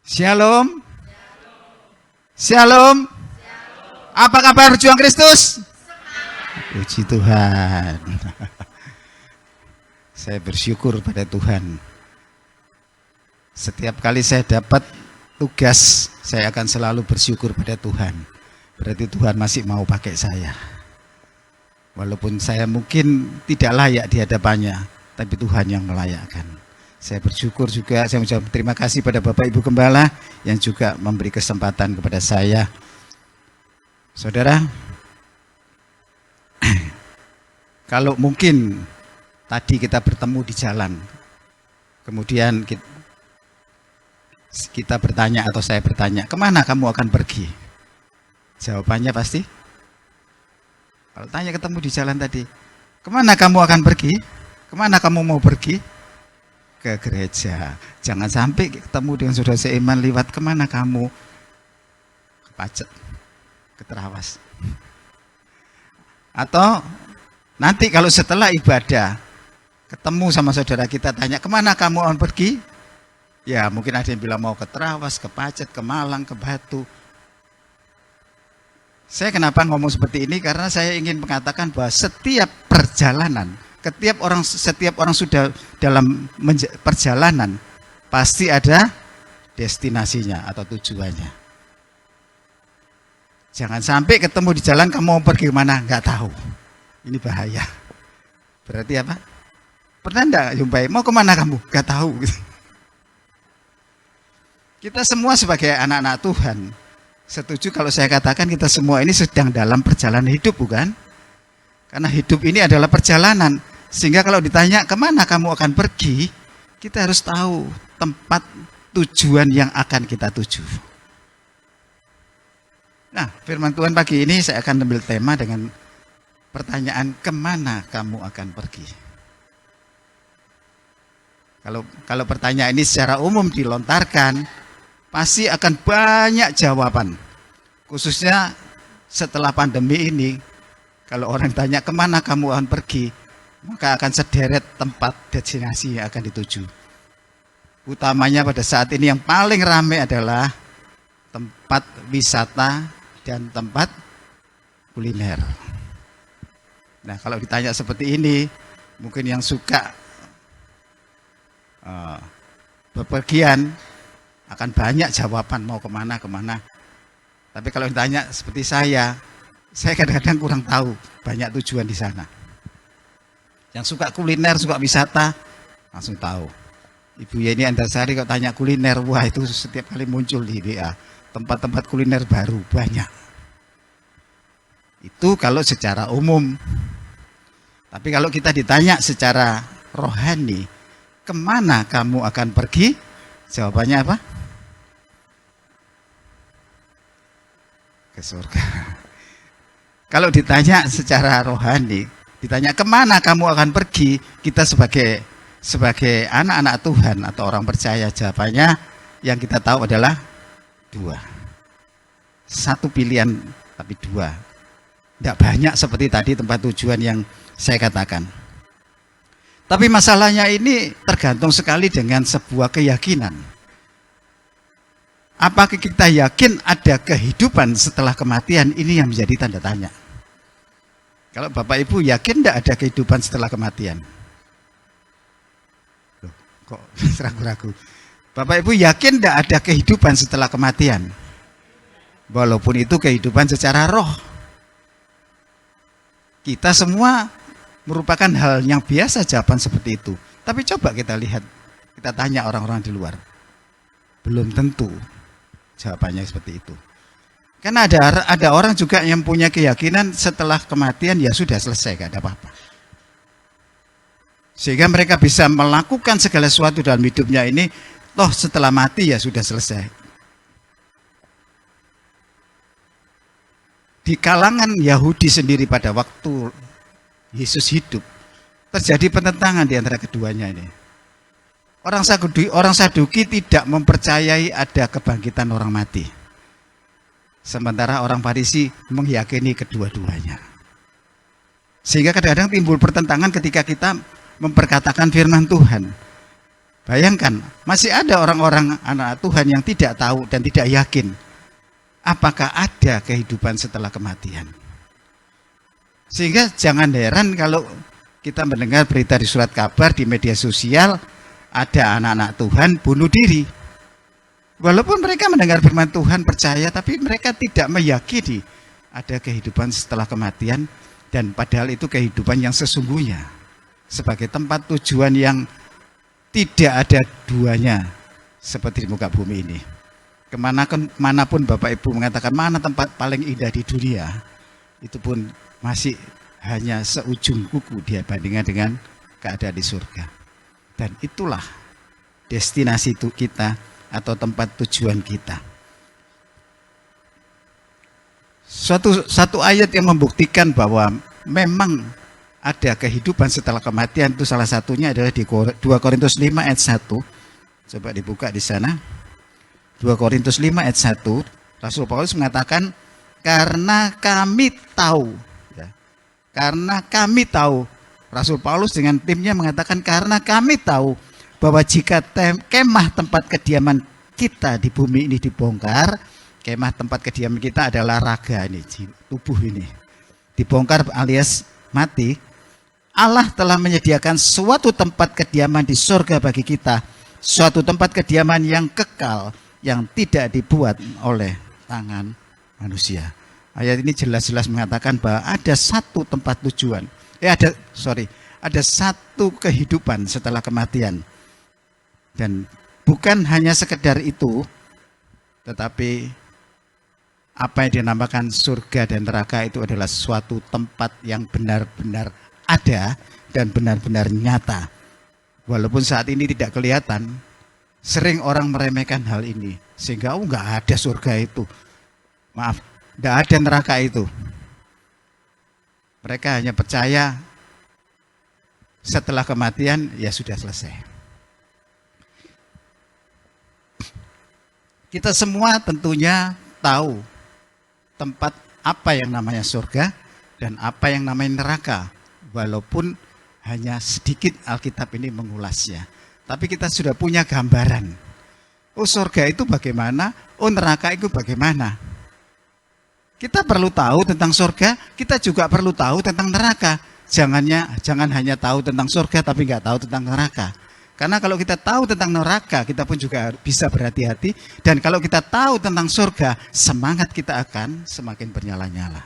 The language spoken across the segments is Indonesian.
Shalom. Shalom. Apa kabar juang Kristus? Puji Tuhan. Saya bersyukur pada Tuhan. Setiap kali saya dapat tugas, saya akan selalu bersyukur pada Tuhan. Berarti Tuhan masih mau pakai saya. Walaupun saya mungkin tidak layak di hadapannya, tapi Tuhan yang melayakkan. Saya bersyukur juga, saya mengucapkan terima kasih pada Bapak Ibu Gembala yang juga memberi kesempatan kepada saya. Saudara, kalau mungkin tadi kita bertemu di jalan, kemudian kita bertanya atau saya bertanya, kemana kamu akan pergi? Jawabannya pasti, kalau tanya ketemu di jalan tadi, kemana kamu akan pergi? Kemana kamu mau pergi? Ke gereja. Jangan sampai ketemu dengan saudara seiman lewat, kemana kamu? Ke Pacet, ke Terawas. Atau nanti kalau setelah ibadah ketemu sama saudara kita, tanya kemana kamu akan pergi? Ya mungkin ada yang bilang mau ke Terawas, ke Pacet, ke Malang, ke Batu. Saya kenapa ngomong seperti ini? Karena saya ingin mengatakan bahwa setiap perjalanan, setiap orang sudah dalam perjalanan, pasti ada destinasinya atau tujuannya. Jangan sampai ketemu di jalan kamu mau pergi kemana, nggak tahu. Ini bahaya. Berarti apa? Pernah enggak jumpai, mau kemana kamu? Nggak tahu. Kita semua sebagai anak-anak Tuhan, setuju kalau saya katakan kita semua ini sedang dalam perjalanan hidup, bukan? Karena hidup ini adalah perjalanan. Sehingga kalau ditanya kemana kamu akan pergi, kita harus tahu tempat tujuan yang akan kita tuju. Nah, firman Tuhan pagi ini saya akan ambil tema dengan pertanyaan, kemana kamu akan pergi? Kalau pertanyaan ini secara umum dilontarkan, pasti akan banyak jawaban. Khususnya setelah pandemi ini, kalau orang tanya kemana kamu akan pergi, maka akan sederet tempat destinasi yang akan dituju. Utamanya pada saat ini yang paling ramai adalah tempat wisata dan tempat kuliner. Nah, kalau ditanya seperti ini, mungkin yang suka bepergian akan banyak jawaban mau kemana. Tapi kalau ditanya seperti saya kadang-kadang kurang tahu banyak tujuan di sana. Yang suka kuliner, suka wisata, langsung tahu. Ibu Yeni Andarsari kalau tanya kuliner, wah itu setiap kali muncul di WA. Tempat-tempat kuliner baru banyak. Itu kalau secara umum. Tapi kalau kita ditanya secara rohani, kemana kamu akan pergi? Jawabannya apa? Ke surga. Kalau ditanya secara rohani, ditanya kemana kamu akan pergi, kita sebagai anak-anak Tuhan atau orang percaya, jawabannya yang kita tahu adalah dua. Satu pilihan tapi dua. Tidak banyak seperti tadi tempat tujuan yang saya katakan. Tapi masalahnya ini tergantung sekali dengan sebuah keyakinan. Apakah kita yakin ada kehidupan setelah kematian? Ini yang menjadi tanda tanya. Kalau Bapak Ibu yakin tidak ada kehidupan setelah kematian? Loh, kok ragu-ragu? Bapak Ibu yakin tidak ada kehidupan setelah kematian? Walaupun itu kehidupan secara roh. Kita semua merupakan hal yang biasa jawaban seperti itu. Tapi coba kita lihat, kita tanya orang-orang di luar. Belum tentu jawabannya seperti itu. Karena ada orang juga yang punya keyakinan setelah kematian ya sudah selesai, gak ada apa-apa. Sehingga mereka bisa melakukan segala sesuatu dalam hidupnya ini, toh setelah mati ya sudah selesai. Di kalangan Yahudi sendiri pada waktu Yesus hidup, terjadi pertentangan di antara keduanya ini. Orang Saduki tidak mempercayai ada kebangkitan orang mati. Sementara orang Farisi meyakini kedua-duanya. Sehingga kadang-kadang timbul pertentangan ketika kita memperkatakan firman Tuhan. Bayangkan, masih ada orang-orang anak Tuhan yang tidak tahu dan tidak yakin apakah ada kehidupan setelah kematian. Sehingga jangan heran kalau kita mendengar berita di surat kabar, di media sosial, ada anak-anak Tuhan bunuh diri. Walaupun mereka mendengar firman Tuhan, percaya, tapi mereka tidak meyakini ada kehidupan setelah kematian, dan padahal itu kehidupan yang sesungguhnya, sebagai tempat tujuan yang tidak ada duanya seperti di muka bumi ini. Kemanapun Bapak Ibu mengatakan mana tempat paling indah di dunia, itu pun masih hanya seujung kuku dia bandingkan dengan keadaan di surga. Dan itulah destinasi itu kita atau tempat tujuan kita. Satu ayat yang membuktikan bahwa memang ada kehidupan setelah kematian itu salah satunya adalah di 2 Korintus 5 ayat 1. Coba dibuka di sana. 2 Korintus 5 ayat 1. Rasul Paulus mengatakan, karena kami tahu, ya, karena kami tahu, Rasul Paulus dengan timnya mengatakan, karena kami tahu bahwa jika kemah tempat kediaman kita di bumi ini dibongkar, kemah tempat kediaman kita adalah raga ini, tubuh ini, dibongkar alias mati, Allah telah menyediakan suatu tempat kediaman di surga bagi kita, suatu tempat kediaman yang kekal, yang tidak dibuat oleh tangan manusia. Ayat ini jelas-jelas mengatakan bahwa ada satu tempat tujuan, ada satu kehidupan setelah kematian. Dan bukan hanya sekedar itu, tetapi apa yang dinamakan surga dan neraka itu adalah suatu tempat yang benar-benar ada dan benar-benar nyata. Walaupun saat ini tidak kelihatan, sering orang meremehkan hal ini. Sehingga nggak ada surga itu. Maaf, nggak ada neraka itu. Mereka hanya percaya setelah kematian ya sudah selesai. Kita semua tentunya tahu tempat apa yang namanya surga dan apa yang namanya neraka. Walaupun hanya sedikit Alkitab ini mengulasnya. Tapi kita sudah punya gambaran. Oh, surga itu bagaimana? Oh, neraka itu bagaimana? Kita perlu tahu tentang surga, kita juga perlu tahu tentang neraka. Jangan hanya tahu tentang surga tapi nggak tahu tentang neraka. Karena kalau kita tahu tentang neraka, kita pun juga bisa berhati-hati. Dan kalau kita tahu tentang surga, semangat kita akan semakin bernyala-nyala.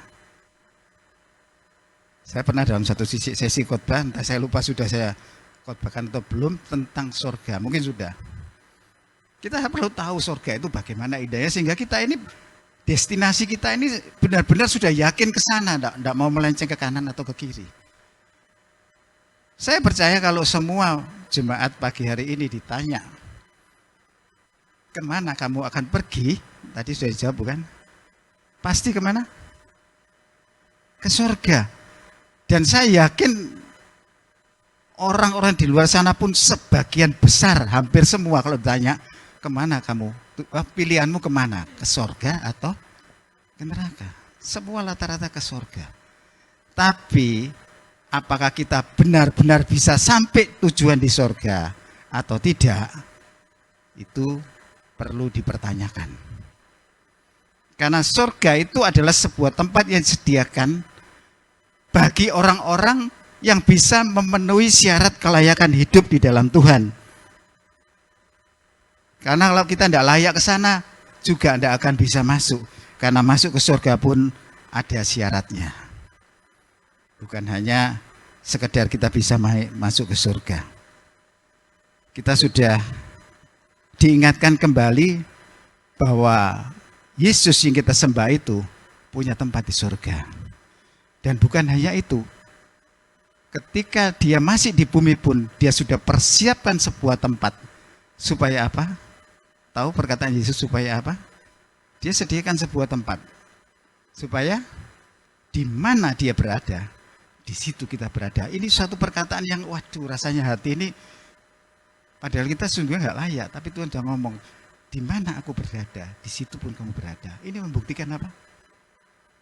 Saya pernah dalam satu sesi khotbah, entah saya lupa sudah saya khotbahkan atau belum, tentang surga. Mungkin sudah. Kita perlu tahu surga itu bagaimana indahnya, sehingga kita ini, destinasi kita ini benar-benar sudah yakin ke sana, tidak mau melenceng ke kanan atau ke kiri. Saya percaya kalau semua jemaat pagi hari ini ditanya, kemana kamu akan pergi? Tadi sudah dijawab bukan? Pasti kemana? Ke surga. Dan saya yakin orang-orang di luar sana pun sebagian besar, hampir semua kalau ditanya, kemana kamu? Pilihanmu kemana? Ke surga atau ke neraka? Semua rata-rata ke surga. Tapi apakah kita benar-benar bisa sampai tujuan di surga atau tidak? Itu perlu dipertanyakan. Karena surga itu adalah sebuah tempat yang disediakan bagi orang-orang yang bisa memenuhi syarat kelayakan hidup di dalam Tuhan. Karena kalau kita tidak layak ke sana, juga tidak akan bisa masuk. Karena masuk ke surga pun ada syaratnya. Bukan hanya sekedar kita bisa masuk ke surga. Kita sudah diingatkan kembali bahwa Yesus yang kita sembah itu punya tempat di surga. Dan bukan hanya itu, ketika dia masih di bumi pun, dia sudah persiapkan sebuah tempat. Supaya apa? Tahu perkataan Yesus supaya apa? Dia sediakan sebuah tempat. Supaya di mana dia berada, di situ kita berada. Ini suatu perkataan yang, waduh, rasanya hati ini, padahal kita sungguhnya nggak layak. Tapi Tuhan sudah ngomong, di mana aku berada, di situ pun kamu berada. Ini membuktikan apa?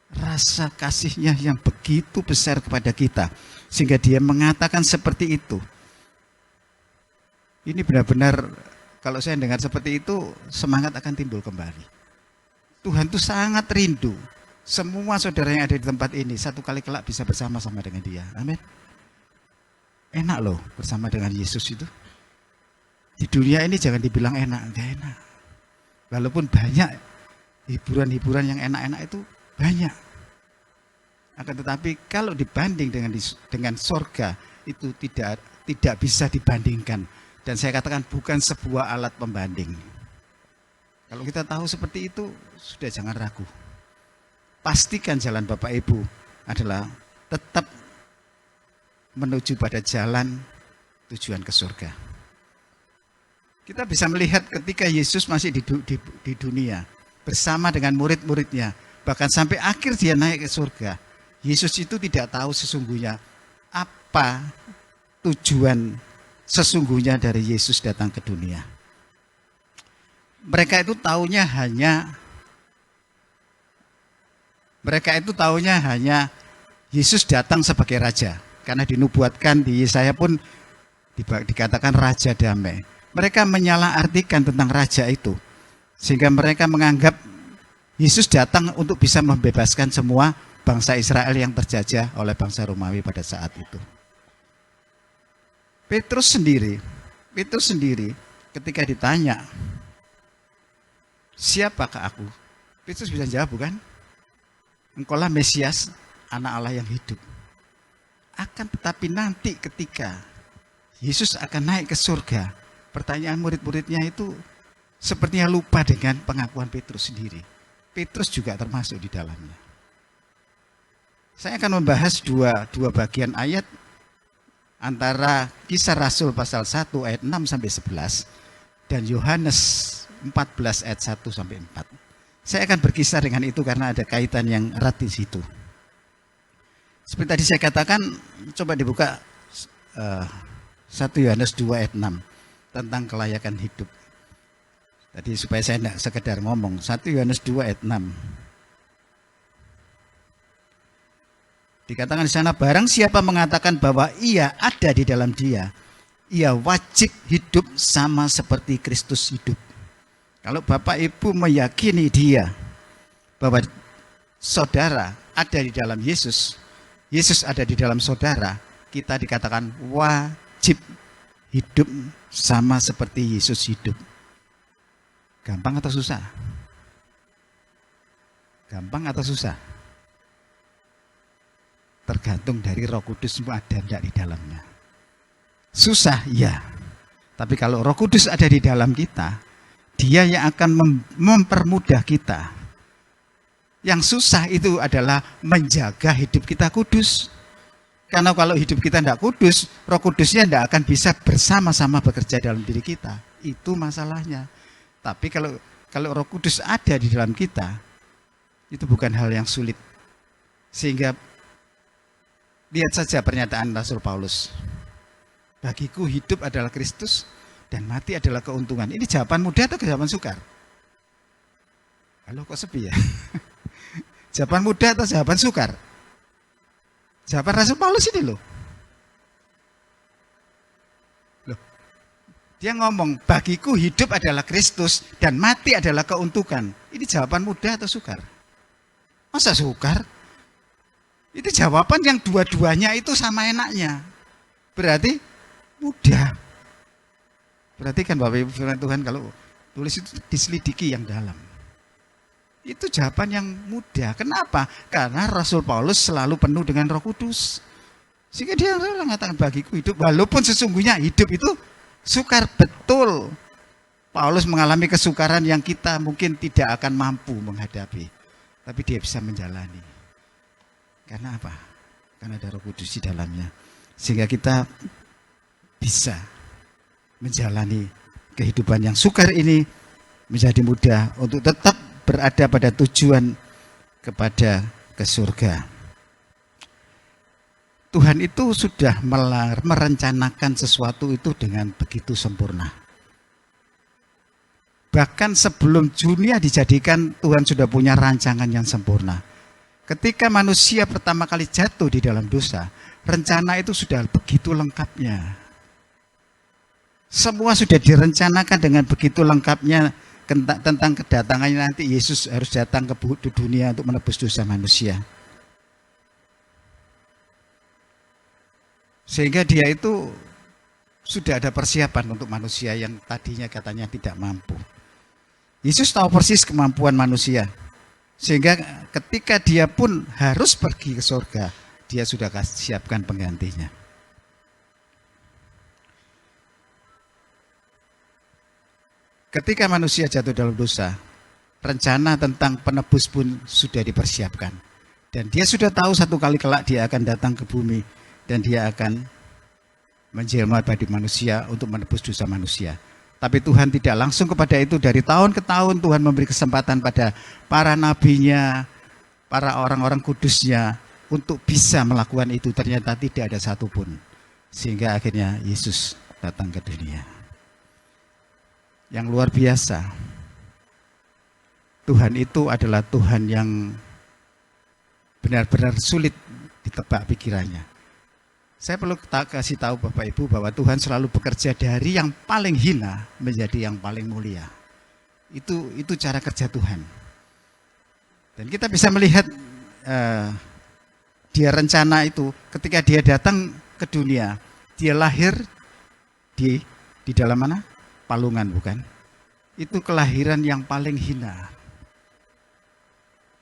Rasa kasihnya yang begitu besar kepada kita, sehingga dia mengatakan seperti itu. Ini benar-benar kalau saya dengar seperti itu, semangat akan timbul kembali. Tuhan itu sangat rindu semua saudara yang ada di tempat ini satu kali kelak bisa bersama-sama dengan Dia. Amin. Enak loh bersama dengan Yesus itu. Di dunia ini jangan dibilang enak, enggak enak. Walaupun banyak hiburan-hiburan yang enak-enak itu banyak. Akan tetapi kalau dibanding dengan sorga itu tidak bisa dibandingkan. Dan saya katakan bukan sebuah alat pembanding. Kalau kita tahu seperti itu, sudah jangan ragu. Pastikan jalan Bapak Ibu adalah tetap menuju pada jalan tujuan ke surga. Kita bisa melihat ketika Yesus masih di dunia bersama dengan murid-muridnya, bahkan sampai akhir Dia naik ke surga. Yesus itu tidak tahu sesungguhnya apa tujuan sesungguhnya dari Yesus datang ke dunia. Mereka itu taunya hanya Yesus datang sebagai raja. Karena dinubuatkan di Yesaya pun dikatakan raja damai. Mereka menyalahartikan tentang raja itu. Sehingga mereka menganggap Yesus datang untuk bisa membebaskan semua bangsa Israel yang terjajah oleh bangsa Romawi pada saat itu. Petrus sendiri ketika ditanya, siapakah aku? Petrus bisa jawab, bukan? Engkaulah Mesias, anak Allah yang hidup. Akan tetapi nanti ketika Yesus akan naik ke surga, pertanyaan murid-muridnya itu sepertinya lupa dengan pengakuan Petrus sendiri. Petrus juga termasuk di dalamnya. Saya akan membahas dua bagian ayat antara Kisah Rasul pasal 1 ayat 6 sampai 11 dan Yohanes 14 ayat 1 sampai 4. Saya akan berkisar dengan itu karena ada kaitan yang erat di situ. Seperti tadi saya katakan, coba dibuka 1 Yohanes 2 ayat 6 tentang kelayakan hidup. Tadi supaya saya tidak sekedar ngomong, 1 Yohanes 2 ayat 6. Dikatakan di sana, barang siapa mengatakan bahwa ia ada di dalam Dia, ia wajib hidup sama seperti Kristus hidup. Kalau Bapak Ibu meyakini dia bahwa saudara ada di dalam Yesus, Yesus ada di dalam saudara, kita dikatakan wajib hidup sama seperti Yesus hidup. Gampang atau susah? Gampang atau susah? Tergantung dari Roh Kudus ada tidak di dalamnya. Susah, ya. Tapi kalau Roh Kudus ada di dalam kita, Dia yang akan mempermudah kita. Yang susah itu adalah menjaga hidup kita kudus. Karena kalau hidup kita tidak kudus, Roh Kudusnya tidak akan bisa bersama-sama bekerja dalam diri kita. Itu masalahnya. Tapi kalau Roh Kudus ada di dalam kita, itu bukan hal yang sulit. Sehingga lihat saja pernyataan Rasul Paulus. Bagiku hidup adalah Kristus dan mati adalah keuntungan. Ini jawaban mudah atau jawaban sukar? Halo, kok sepi ya? Jawaban mudah atau jawaban sukar? Jawaban Rasul Paulus ini loh. Dia ngomong, bagiku hidup adalah Kristus dan mati adalah keuntungan. Ini jawaban mudah atau sukar? Masa sukar? Itu jawaban yang dua-duanya itu sama enaknya. Berarti mudah. Perhatikan Bapak Ibu firman Tuhan, kalau tulis itu diselidiki yang dalam. Itu jawaban yang mudah. Kenapa? Karena Rasul Paulus selalu penuh dengan Roh Kudus. Sehingga dia mengatakan bagiku hidup, walaupun sesungguhnya hidup itu sukar, betul. Paulus mengalami kesukaran yang kita mungkin tidak akan mampu menghadapi. Tapi dia bisa menjalani. Karena apa? Karena ada Roh Kudus di dalamnya. Sehingga kita bisa menjalani kehidupan yang sukar ini menjadi mudah untuk tetap berada pada tujuan kepada ke surga. Tuhan itu sudah merencanakan sesuatu itu dengan begitu sempurna. Bahkan sebelum dunia dijadikan, Tuhan sudah punya rancangan yang sempurna. Ketika manusia pertama kali jatuh di dalam dosa, rencana itu sudah begitu lengkapnya. Semua sudah direncanakan dengan begitu lengkapnya tentang kedatangannya nanti Yesus harus datang ke dunia untuk menebus dosa manusia. Sehingga dia itu sudah ada persiapan untuk manusia yang tadinya katanya tidak mampu. Yesus tahu persis kemampuan manusia. Sehingga ketika dia pun harus pergi ke surga, dia sudah siapkan penggantinya. Ketika manusia jatuh dalam dosa, rencana tentang penebus pun sudah dipersiapkan. Dan dia sudah tahu satu kali kelak dia akan datang ke bumi dan dia akan menjelma bagi manusia untuk menebus dosa manusia. Tapi Tuhan tidak langsung kepada itu. Dari tahun ke tahun Tuhan memberi kesempatan pada para nabinya, para orang-orang kudusnya untuk bisa melakukan itu. Ternyata tidak ada satupun. Sehingga akhirnya Yesus datang ke dunia. Yang luar biasa, Tuhan itu adalah Tuhan yang benar-benar sulit ditebak pikirannya. Saya perlu kasih tahu Bapak Ibu bahwa Tuhan selalu bekerja dari yang paling hina menjadi yang paling mulia. Itu cara kerja Tuhan. Dan kita bisa melihat dia rencana itu ketika dia datang ke dunia, dia lahir di dalam mana? Palungan, bukan? Itu kelahiran yang paling hina.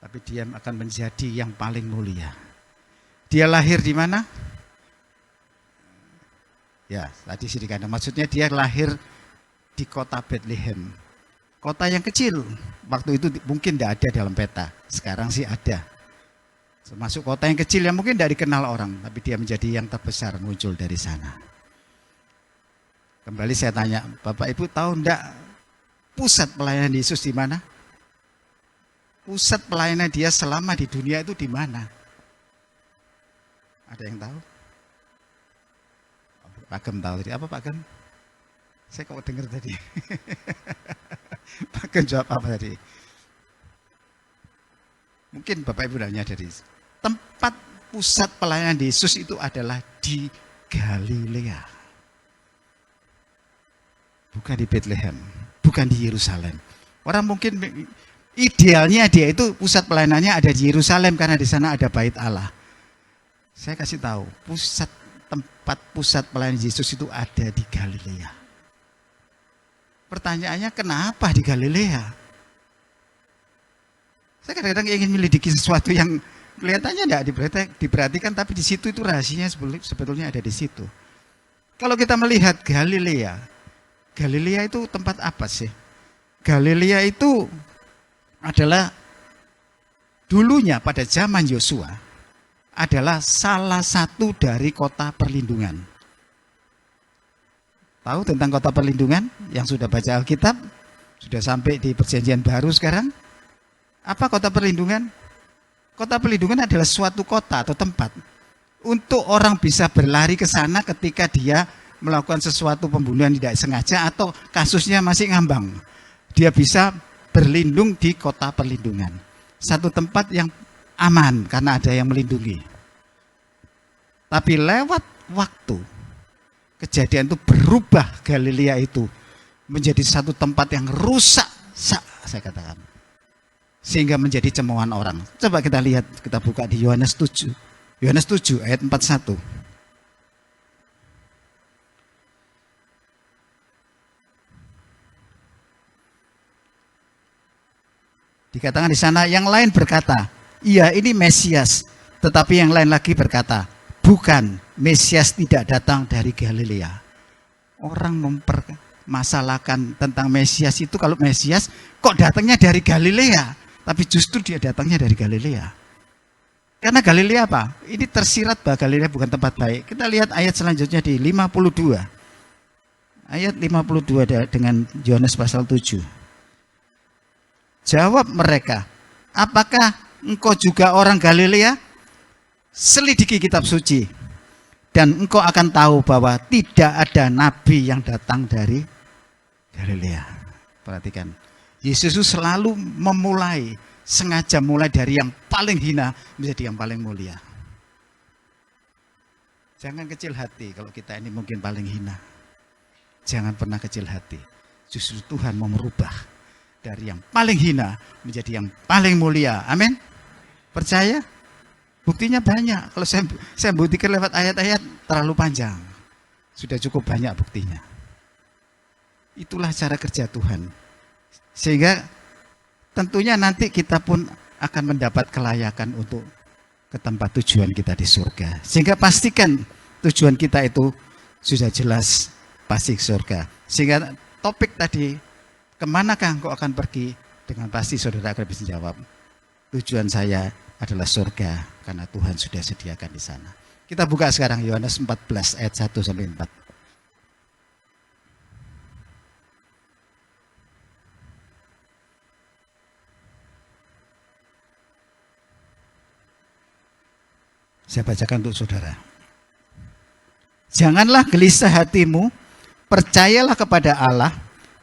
Tapi dia akan menjadi yang paling mulia. Dia lahir di mana? Ya, tadi sih dikatakan. Maksudnya dia lahir di kota Bethlehem. Kota yang kecil. Waktu itu mungkin tidak ada dalam peta. Sekarang sih ada. Termasuk kota yang kecil yang mungkin tidak dikenal orang. Tapi dia menjadi yang terbesar muncul dari sana. Kembali saya tanya, Bapak Ibu tahu enggak pusat pelayanan Yesus di mana? Pusat pelayanan dia selama di dunia itu di mana? Ada yang tahu? Pak Gem tahu tadi. Apa Pak Gem? Saya kok dengar tadi. Pak Gem jawab apa tadi? Mungkin Bapak Ibu nanya dari tempat pusat pelayanan Yesus itu adalah di Galilea. Bukan di Bethlehem, bukan di Yerusalem. Orang mungkin idealnya dia itu pusat pelayanannya ada di Yerusalem karena di sana ada Bait Allah. Saya kasih tahu, tempat pusat pelayanan Yesus itu ada di Galilea. Pertanyaannya kenapa di Galilea? Saya kadang-kadang ingin menyelidiki sesuatu yang kelihatannya tidak diperhatikan, tapi di situ itu rahasianya sebetulnya ada di situ. Kalau kita melihat Galilea itu tempat apa sih? Galilea itu adalah dulunya pada zaman Yosua adalah salah satu dari kota perlindungan. Tahu tentang kota perlindungan? Yang sudah baca Alkitab, sudah sampai di Perjanjian Baru sekarang. Apa kota perlindungan? Kota perlindungan adalah suatu kota atau tempat untuk orang bisa berlari ke sana ketika dia melakukan sesuatu pembunuhan tidak sengaja atau kasusnya masih ngambang. Dia bisa berlindung di kota perlindungan. Satu tempat yang aman karena ada yang melindungi. Tapi lewat waktu, kejadian itu berubah. Galilea itu menjadi satu tempat yang rusak, saya katakan. Sehingga menjadi cemoohan orang. Coba kita lihat, kita buka di Yohanes 7. Yohanes 7 ayat 41. Dikatakan di sana, yang lain berkata, iya ini Mesias. Tetapi yang lain lagi berkata, bukan, Mesias tidak datang dari Galilea. Orang mempermasalahkan tentang Mesias itu, kalau Mesias kok datangnya dari Galilea. Tapi justru dia datangnya dari Galilea. Karena Galilea apa? Ini tersirat bahwa Galilea bukan tempat baik. Kita lihat ayat selanjutnya di 52. Ayat 52 dengan Yohanes pasal 7. Jawab mereka, apakah engkau juga orang Galilea? Selidiki kitab suci, dan engkau akan tahu bahwa tidak ada nabi yang datang dari Galilea. Perhatikan, Yesus itu selalu sengaja mulai dari yang paling hina menjadi yang paling mulia. Jangan kecil hati kalau kita ini mungkin paling hina. Jangan pernah kecil hati. Justru Tuhan mau merubah dari yang paling hina menjadi yang paling mulia. Amin. Percaya? Buktinya banyak. Kalau saya buktikan lewat ayat-ayat terlalu panjang. Sudah cukup banyak buktinya. Itulah cara kerja Tuhan. Sehingga tentunya nanti kita pun akan mendapat kelayakan untuk ke tempat tujuan kita di surga. Sehingga pastikan tujuan kita itu sudah jelas, pasti ke surga. Sehingga topik tadi, kemanakah engkau akan pergi? Dengan pasti saudara akan bisa jawab, tujuan saya adalah surga, karena Tuhan sudah sediakan di sana. Kita buka sekarang Yohanes 14 ayat 1-4. Saya bacakan untuk saudara. Janganlah gelisah hatimu, percayalah kepada Allah,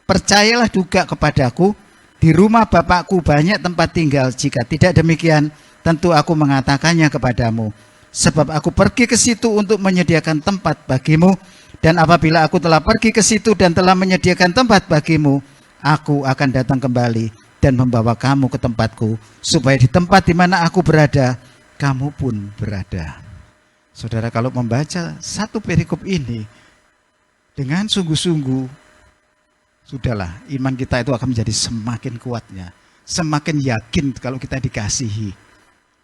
percayalah juga kepadaku. Di rumah Bapakku banyak tempat tinggal, jika tidak demikian, tentu aku mengatakannya kepadamu. Sebab aku pergi ke situ untuk menyediakan tempat bagimu, dan apabila aku telah pergi ke situ dan telah menyediakan tempat bagimu, aku akan datang kembali dan membawa kamu ke tempatku, supaya di tempat di mana aku berada, kamu pun berada. Saudara, kalau membaca satu perikop ini dengan sungguh-sungguh, sudahlah, iman kita itu akan menjadi semakin kuatnya, semakin yakin kalau kita dikasihi.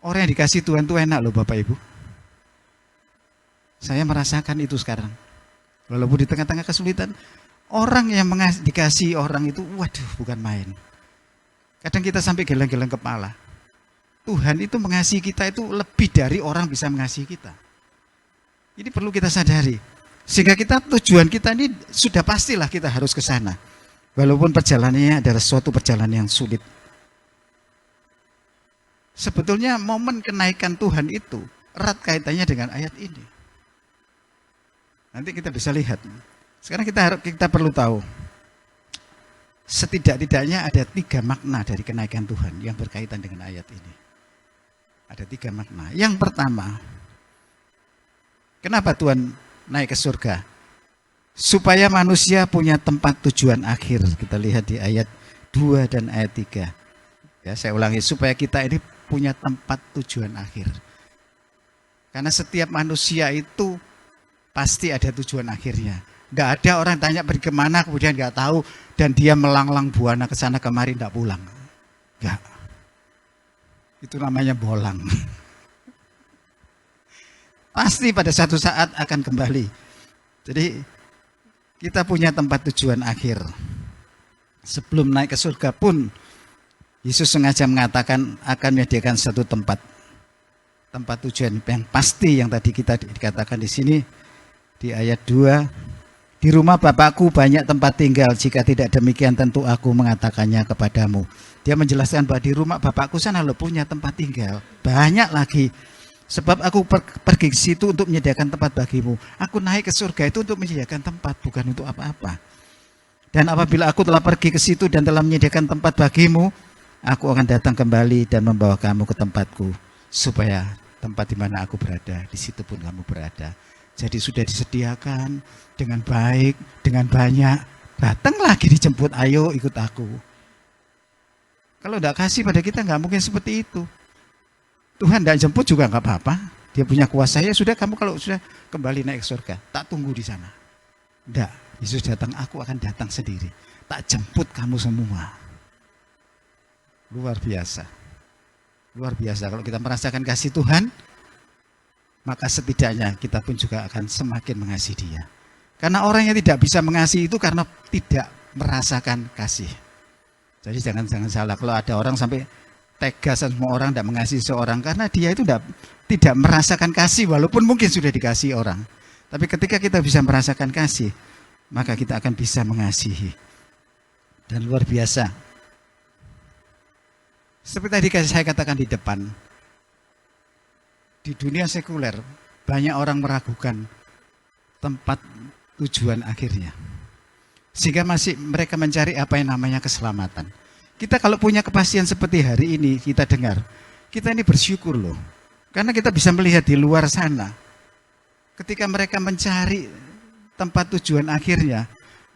Orang yang dikasihi Tuhan itu enak loh Bapak Ibu. Saya merasakan itu sekarang. Walaupun di tengah-tengah kesulitan, orang yang dikasihi orang itu, waduh, bukan main. Kadang kita sampai geleng-geleng kepala. Tuhan itu mengasihi kita itu lebih dari orang bisa mengasihi kita. Ini perlu kita sadari. Sehingga tujuan kita ini sudah pastilah kita harus ke sana. Walaupun perjalanannya adalah suatu perjalanan yang sulit. Sebetulnya momen kenaikan Tuhan itu erat kaitannya dengan ayat ini. Nanti kita bisa lihat. Sekarang kita perlu tahu. Setidak-tidaknya ada 3 makna dari kenaikan Tuhan yang berkaitan dengan ayat ini. Ada 3 makna. Yang pertama, kenapa Tuhan naik ke surga? Supaya manusia punya tempat tujuan akhir. Kita lihat di ayat 2 dan ayat 3. Ya, saya ulangi, supaya kita ini punya tempat tujuan akhir. Karena setiap manusia itu pasti ada tujuan akhirnya. Nggak ada orang tanya pergi kemana kemudian nggak tahu dan dia melanglang buana ke sana kemari nggak pulang. Nggak. Itu namanya bolang. Pasti pada satu saat akan kembali. Jadi kita punya tempat tujuan akhir. Sebelum naik ke surga pun Yesus sengaja mengatakan akan menyediakan satu tempat tujuan yang pasti yang tadi kita dikatakan di sini di ayat 2. Di rumah Bapakku banyak tempat tinggal, jika tidak demikian tentu aku mengatakannya kepadamu. Dia menjelaskan bahwa di rumah Bapakku sana lo punya tempat tinggal. Banyak lagi. Sebab aku pergi ke situ untuk menyediakan tempat bagimu. Aku naik ke surga itu untuk menyediakan tempat, bukan untuk apa-apa. Dan apabila aku telah pergi ke situ dan telah menyediakan tempat bagimu, aku akan datang kembali dan membawa kamu ke tempatku. Supaya tempat di mana aku berada, di situ pun kamu berada. Jadi sudah disediakan dengan baik, dengan banyak. Datang lagi dijemput, ayo ikut aku. Kalau tidak kasih pada kita nggak mungkin seperti itu. Tuhan tidak jemput juga nggak apa-apa. Dia punya kuasa, ya sudah kamu kalau sudah kembali naik ke surga, tak tunggu di sana. Tidak, Yesus datang, aku akan datang sendiri. Tak jemput kamu semua. Luar biasa. Luar biasa kalau kita merasakan kasih Tuhan, maka setidaknya kita pun juga akan semakin mengasihi Dia. Karena orang yang tidak bisa mengasihi itu karena tidak merasakan kasih. Jadi jangan salah kalau ada orang sampai tega semua orang tidak mengasihi seorang karena dia itu tidak merasakan kasih walaupun mungkin sudah dikasihi orang. Tapi ketika kita bisa merasakan kasih, maka kita akan bisa mengasihi. Dan luar biasa. Seperti tadi saya katakan di depan, di dunia sekuler banyak orang meragukan tempat tujuan akhirnya. Sehingga mereka mencari apa yang namanya keselamatan. Kita kalau punya kepastian seperti hari ini kita dengar, kita ini bersyukur loh. Karena kita bisa melihat di luar sana. Ketika mereka mencari tempat tujuan akhirnya,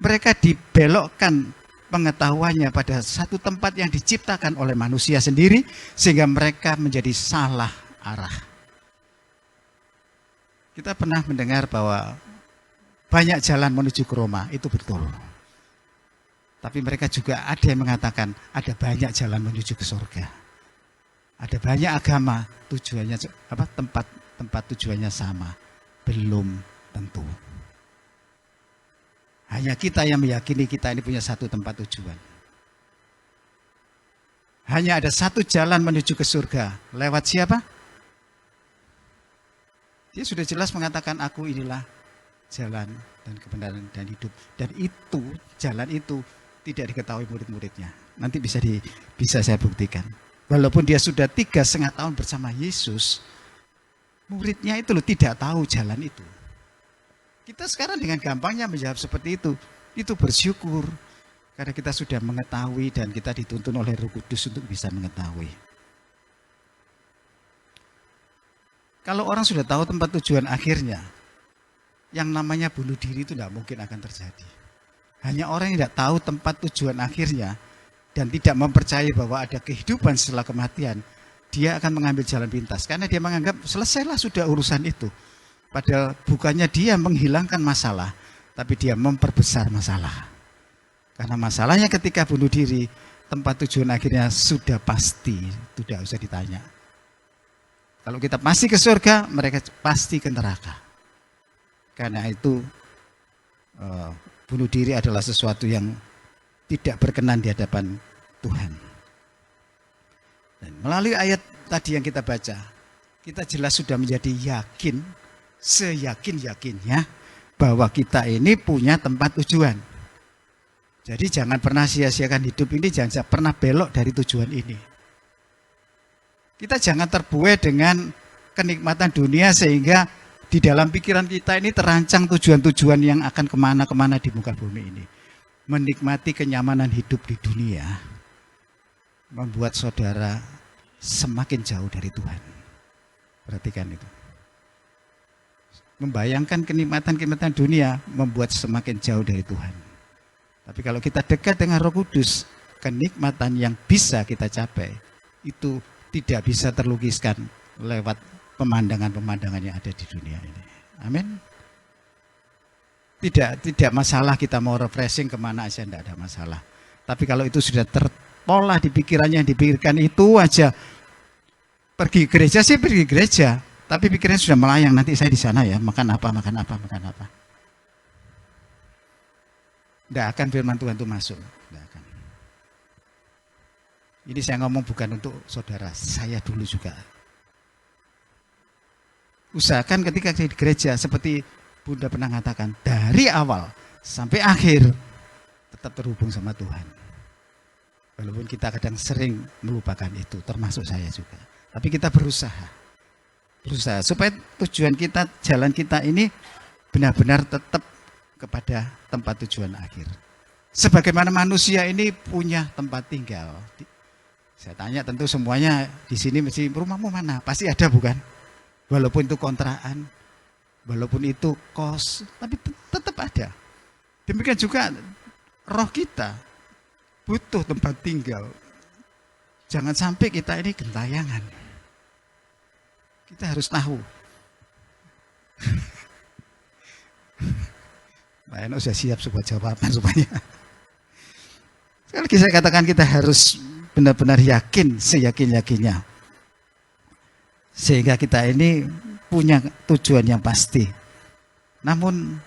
Mereka dibelokkan pengetahuannya pada satu tempat yang diciptakan oleh manusia sendiri, sehingga mereka menjadi salah arah. Kita pernah mendengar bahwa banyak jalan menuju ke Roma, itu betul. Tapi mereka juga ada yang mengatakan ada banyak jalan menuju ke surga. Ada banyak agama tujuannya tempat tujuannya sama, belum tentu. Hanya kita yang meyakini kita ini punya satu tempat tujuan. Hanya ada satu jalan menuju ke surga. Lewat siapa? Dia sudah jelas mengatakan aku inilah jalan dan kebenaran dan hidup. Dan itu, jalan itu tidak diketahui murid-muridnya. Nanti bisa saya buktikan. Walaupun dia sudah 3,5 tahun bersama Yesus, muridnya itu tidak tahu jalan itu. Kita sekarang dengan gampangnya menjawab seperti itu. Itu bersyukur. Karena kita sudah mengetahui dan kita dituntun oleh Roh Kudus untuk bisa mengetahui. Kalau orang sudah tahu tempat tujuan akhirnya, yang namanya bunuh diri itu tidak mungkin akan terjadi. Hanya orang yang tidak tahu tempat tujuan akhirnya dan tidak mempercayai bahwa ada kehidupan setelah kematian, dia akan mengambil jalan pintas. Karena dia menganggap selesailah sudah urusan itu. Padahal bukannya dia menghilangkan masalah, tapi dia memperbesar masalah. Karena masalahnya ketika bunuh diri, tempat tujuan akhirnya sudah pasti, tidak usah ditanya. Kalau kita pasti ke surga, mereka pasti ke neraka. Karena itu bunuh diri adalah sesuatu yang tidak berkenan di hadapan Tuhan. Dan melalui ayat tadi yang kita baca, kita jelas sudah menjadi yakin, seyakin-yakinnya bahwa kita ini punya tempat tujuan. Jadi jangan pernah sia-siakan hidup ini, jangan pernah belok dari tujuan ini. Kita jangan terbuai dengan kenikmatan dunia sehingga di dalam pikiran kita ini terancang tujuan-tujuan yang akan kemana-kemana di muka bumi ini. Menikmati kenyamanan hidup di dunia membuat saudara semakin jauh dari Tuhan. Perhatikan itu. Membayangkan kenikmatan-kenikmatan dunia membuat semakin jauh dari Tuhan. Tapi kalau kita dekat dengan Roh Kudus, kenikmatan yang bisa kita capai itu tidak bisa terlukiskan lewat pemandangan-pemandangan yang ada di dunia ini. Amin. Tidak masalah kita mau refreshing kemana aja, tidak ada masalah. Tapi kalau itu sudah terpola di pikirannya, yang dipikirkan itu aja, pergi gereja sih pergi gereja, tapi pikirannya sudah melayang, nanti saya di sana ya, makan apa. Tidak akan firman Tuhan itu masuk. Tidak akan. Ini saya ngomong bukan untuk saudara, saya dulu juga. Usahakan ketika di gereja, seperti Bunda pernah mengatakan, dari awal sampai akhir tetap terhubung sama Tuhan. Walaupun kita kadang sering melupakan itu, termasuk saya juga. Tapi kita berusaha supaya tujuan kita, jalan kita ini benar-benar tetap kepada tempat tujuan akhir. Sebagaimana manusia ini punya tempat tinggal. Saya tanya tentu semuanya di sini mesti rumahmu mana? Pasti ada bukan? Walaupun itu kontrakan, walaupun itu kos, tapi tetap ada. Demikian juga roh kita butuh tempat tinggal. Jangan sampai kita ini gentayangan. Kita harus tahu. Mbak Eno sudah siap sebuah jawaban rupanya. Sekali lagi saya katakan kita harus benar-benar yakin, seyakin-yakinnya. Sehingga kita ini punya tujuan yang pasti. Namun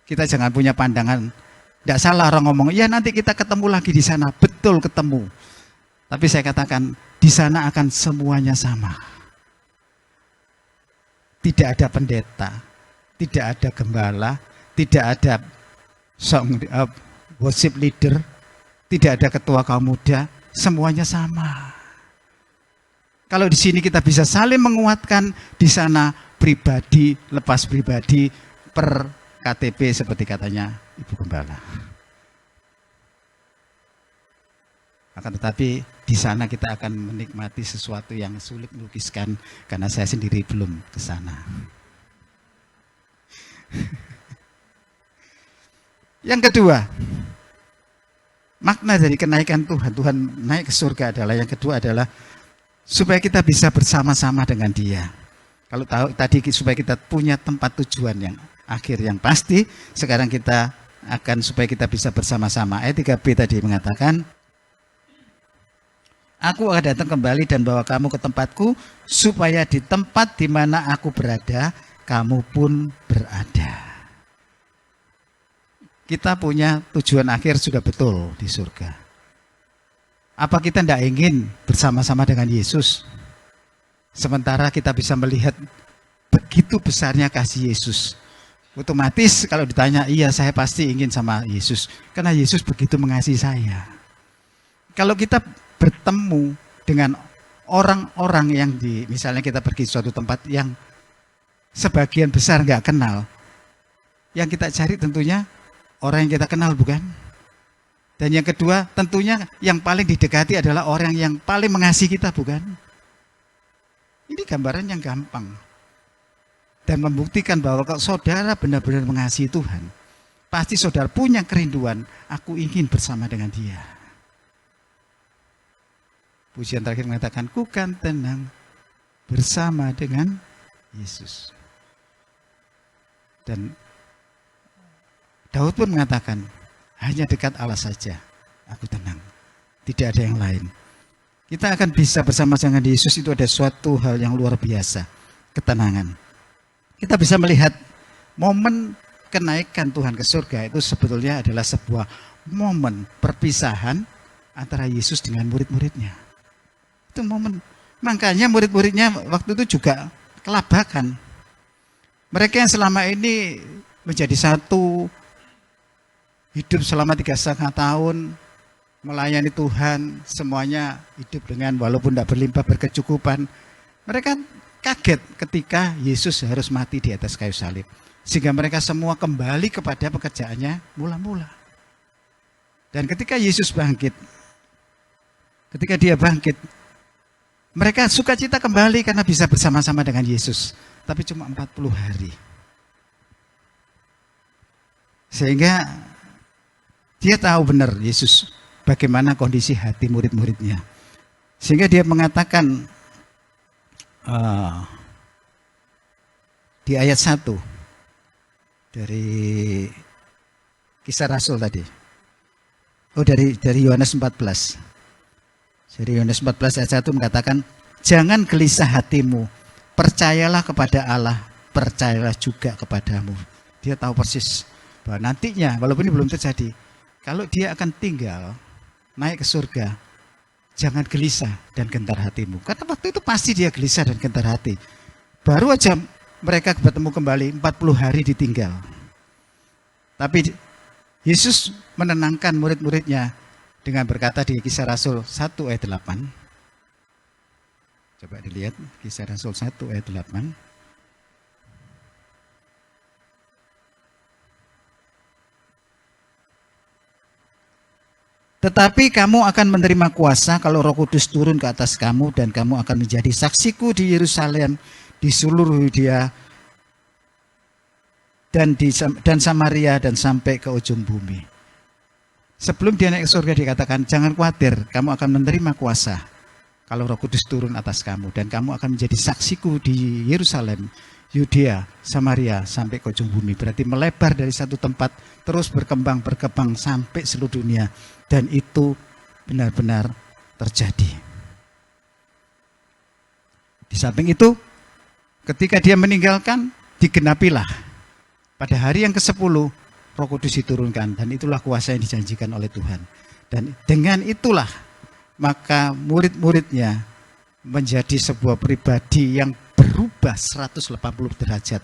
kita jangan punya pandangan, tidak salah orang ngomong, ya nanti kita ketemu lagi di sana, betul ketemu. Tapi saya katakan di sana akan semuanya sama. Tidak ada pendeta, tidak ada gembala, tidak ada worship leader, tidak ada ketua kaum muda, semuanya sama. Kalau di sini kita bisa saling menguatkan, di sana pribadi lepas pribadi per KTP seperti katanya Ibu Gembala. Akan tetapi di sana kita akan menikmati sesuatu yang sulit melukiskan karena saya sendiri belum ke sana. Yang kedua, makna dari kenaikan Tuhan, Tuhan naik ke surga adalah, yang kedua adalah supaya kita bisa bersama-sama dengan Dia. Kalau tahu tadi supaya kita punya tempat tujuan yang akhir yang pasti, sekarang kita akan supaya kita bisa bersama-sama. Ayat 3b tadi mengatakan, aku akan datang kembali dan bawa kamu ke tempatku, supaya di tempat di mana aku berada, kamu pun berada. Kita punya tujuan akhir sudah betul di surga. Apa kita tidak ingin bersama-sama dengan Yesus? Sementara kita bisa melihat begitu besarnya kasih Yesus. Otomatis kalau ditanya, iya saya pasti ingin sama Yesus. Karena Yesus begitu mengasihi saya. Kalau kita bertemu dengan orang-orang yang misalnya kita pergi ke suatu tempat yang sebagian besar nggak kenal, yang kita cari tentunya orang yang kita kenal, bukan? Dan yang kedua, tentunya yang paling didekati adalah orang yang paling mengasihi kita, bukan? Ini gambaran yang gampang. Dan membuktikan bahwa kalau saudara benar-benar mengasihi Tuhan, pasti saudara punya kerinduan, aku ingin bersama dengan Dia. Pujian terakhir mengatakan, ku kan tenang bersama dengan Yesus. Dan Daud pun mengatakan, hanya dekat Allah saja aku tenang, tidak ada yang lain. Kita akan bisa bersama dengan Yesus, itu ada suatu hal yang luar biasa, ketenangan. Kita bisa melihat momen kenaikan Tuhan ke surga itu sebetulnya adalah sebuah momen perpisahan antara Yesus dengan murid-muridnya. Itu momen, makanya murid-muridnya waktu itu juga kelabakan. Mereka yang selama ini menjadi satu, hidup selama 3,5 tahun, melayani Tuhan, semuanya hidup dengan walaupun tidak berlimpah berkecukupan. Mereka kaget ketika Yesus harus mati di atas kayu salib. Sehingga mereka semua kembali kepada pekerjaannya mula-mula. Dan ketika Yesus bangkit, ketika Dia bangkit, mereka sukacita kembali karena bisa bersama-sama dengan Yesus. Tapi cuma 40 hari. Sehingga Dia tahu benar Yesus bagaimana kondisi hati murid-muridnya. Sehingga Dia mengatakan di ayat 1 dari Kisah Rasul tadi. Dari Yohanes 14. Dari Yohanes 14 ayat 1 mengatakan, jangan gelisah hatimu, percayalah kepada Allah, percayalah juga kepadamu. Dia tahu persis bahwa nantinya, walaupun ini belum terjadi, kalau Dia akan tinggal, naik ke surga, jangan gelisah dan gentar hatimu. Karena waktu itu pasti dia gelisah dan gentar hati. Baru aja mereka bertemu kembali, 40 hari ditinggal. Tapi Yesus menenangkan murid-muridnya dengan berkata di Kisah Rasul 1 ayat 8. Coba dilihat, Kisah Rasul 1 ayat 8. Tetapi kamu akan menerima kuasa kalau Roh Kudus turun ke atas kamu, dan kamu akan menjadi saksiku di Yerusalem, di seluruh Yudea, dan Samaria, dan sampai ke ujung bumi. Sebelum Dia naik ke surga dikatakan, jangan khawatir, kamu akan menerima kuasa kalau Roh Kudus turun atas kamu, dan kamu akan menjadi saksiku di Yerusalem, Yudea, Samaria, sampai ke ujung bumi. Berarti melebar dari satu tempat, terus berkembang sampai seluruh dunia. Dan itu benar-benar terjadi. Di samping itu, ketika Dia meninggalkan, digenapilah. Pada hari yang ke-10, Roh Kudus diturunkan. Dan itulah kuasa yang dijanjikan oleh Tuhan. Dan dengan itulah, maka murid-muridnya menjadi sebuah pribadi yang berubah 180 derajat.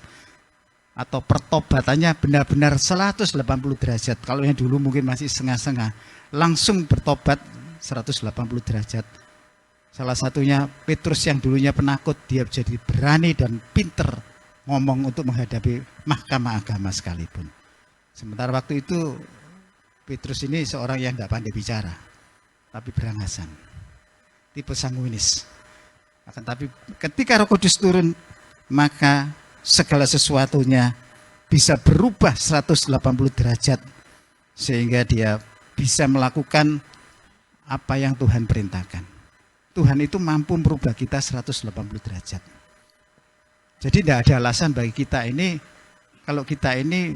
Atau pertobatannya benar-benar 180 derajat. Kalau yang dulu mungkin masih setengah-setengah, langsung bertobat 180 derajat. Salah satunya Petrus yang dulunya penakut, dia jadi berani dan pinter ngomong untuk menghadapi mahkamah agama sekalipun. Sementara waktu itu Petrus ini seorang yang tidak pandai bicara, tapi berangasan, tipe sanguinis. Tapi ketika Roh Kudus turun, maka segala sesuatunya bisa berubah 180 derajat. sehingga dia bisa melakukan apa yang Tuhan perintahkan. Tuhan itu mampu merubah kita 180 derajat. Jadi tidak ada alasan bagi kita ini, kalau kita ini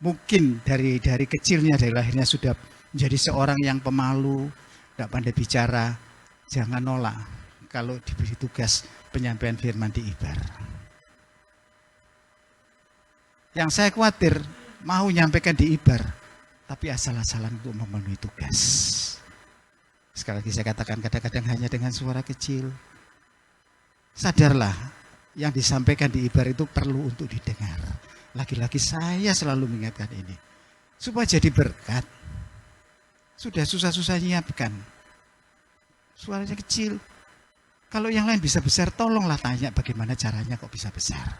mungkin dari kecilnya, dari lahirnya sudah menjadi seorang yang pemalu, tidak pandai bicara, jangan nolak kalau diberi tugas penyampaian firman di Ibar. Yang saya khawatir, mau nyampaikan di Ibar, tapi asal-asalan untuk memenuhi tugas. Sekali lagi saya katakan, kadang-kadang hanya dengan suara kecil. Sadarlah, yang disampaikan di Ibar itu perlu untuk didengar. Lagi-lagi saya selalu mengingatkan ini. Supaya jadi berkat. Sudah susah-susah nyiapkan. Suaranya kecil. Kalau yang lain bisa besar, tolonglah tanya bagaimana caranya kok bisa besar.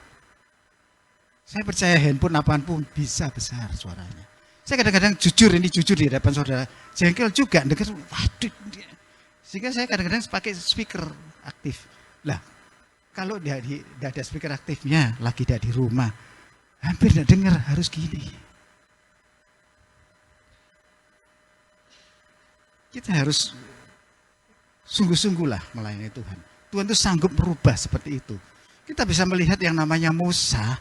Saya percaya handphone apapun bisa besar suaranya. Saya kadang-kadang jujur di hadapan saudara. Jengkel juga, waduh. Sehingga saya kadang-kadang pakai speaker aktif. Lah, kalau tidak ada speaker aktifnya, lagi tidak di rumah, hampir tidak dengar, harus gini. Kita harus sungguh-sungguh lah melayani Tuhan. Tuhan itu sanggup merubah seperti itu. Kita bisa melihat yang namanya Musa.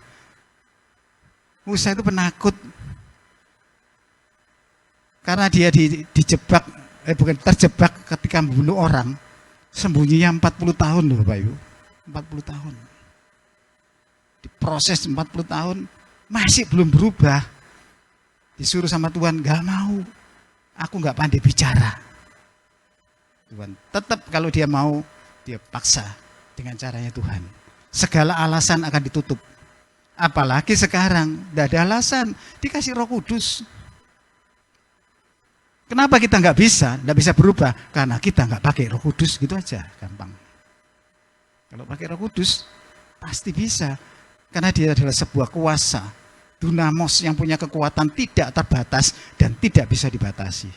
Musa itu penakut. Karena dia terjebak ketika membunuh orang. Sembunyinya 40 tahun loh Bapak Ibu. 40 tahun. Diproses 40 tahun, masih belum berubah. Disuruh sama Tuhan, gak mau. Aku gak pandai bicara. Tuhan tetap kalau dia mau, dia paksa dengan caranya Tuhan. Segala alasan akan ditutup. Apalagi sekarang, tidak ada alasan, dikasih Roh Kudus. Kenapa kita nggak bisa berubah? Karena kita nggak pakai Roh Kudus, gitu aja, gampang. Kalau pakai Roh Kudus, pasti bisa. Karena dia adalah sebuah kuasa, dunamos yang punya kekuatan tidak terbatas dan tidak bisa dibatasi.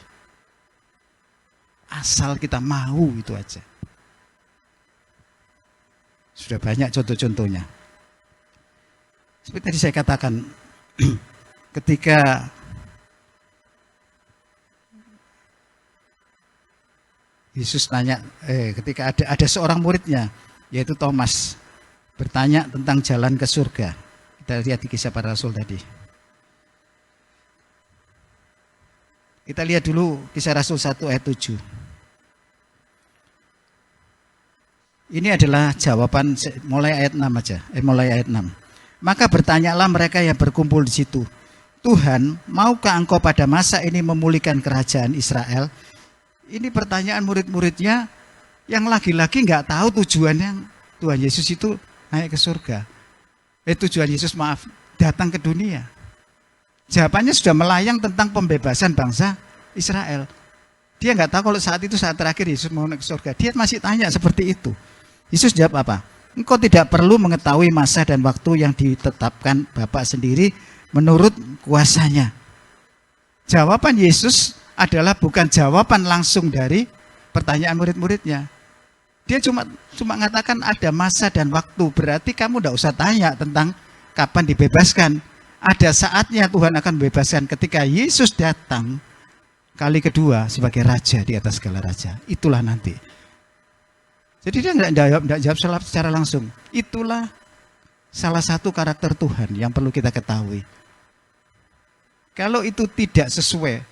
Asal kita mau, itu aja. Sudah banyak contoh-contohnya. Seperti tadi saya katakan, ketika Yesus tanya, ketika ada seorang muridnya, yaitu Thomas, bertanya tentang jalan ke surga. Kita lihat di Kisah Para Rasul tadi. Kita lihat dulu Kisah Rasul 1 ayat 7. Ini adalah jawaban mulai ayat 6 aja, mulai ayat 6. Maka bertanyalah mereka yang berkumpul di situ, Tuhan, maukah engkau pada masa ini memulihkan kerajaan Israel? Ini pertanyaan murid-muridnya yang lagi-lagi nggak tahu tujuannya Tuhan Yesus itu naik ke surga. Tujuan Yesus datang ke dunia. Jawabannya sudah melayang tentang pembebasan bangsa Israel. Dia nggak tahu kalau saat itu saat terakhir Yesus mau naik ke surga. Dia masih tanya seperti itu. Yesus jawab apa? Engkau tidak perlu mengetahui masa dan waktu yang ditetapkan Bapa sendiri menurut kuasanya. Jawaban Yesus adalah bukan jawaban langsung dari pertanyaan murid-muridnya. Dia cuma mengatakan ada masa dan waktu. Berarti kamu tidak usah tanya tentang kapan dibebaskan. Ada saatnya Tuhan akan membebaskan ketika Yesus datang kali kedua sebagai raja di atas segala raja. Itulah nanti. Jadi dia tidak jawab secara langsung. Itulah salah satu karakter Tuhan yang perlu kita ketahui. Kalau itu tidak sesuai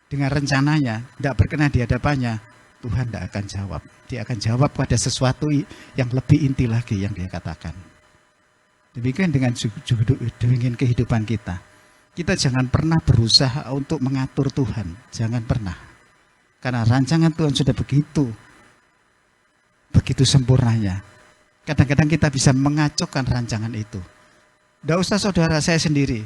dengan rencananya, tidak berkenan di hadapannya, Tuhan tidak akan jawab. Dia akan jawab pada sesuatu yang lebih inti lagi yang dia katakan. Demikian dengan kehidupan kita. Kita jangan pernah berusaha untuk mengatur Tuhan. Jangan pernah. Karena rancangan Tuhan sudah begitu sempurnanya. Kadang-kadang kita bisa mengacaukan rancangan itu. Tidak usah saudara, saya sendiri.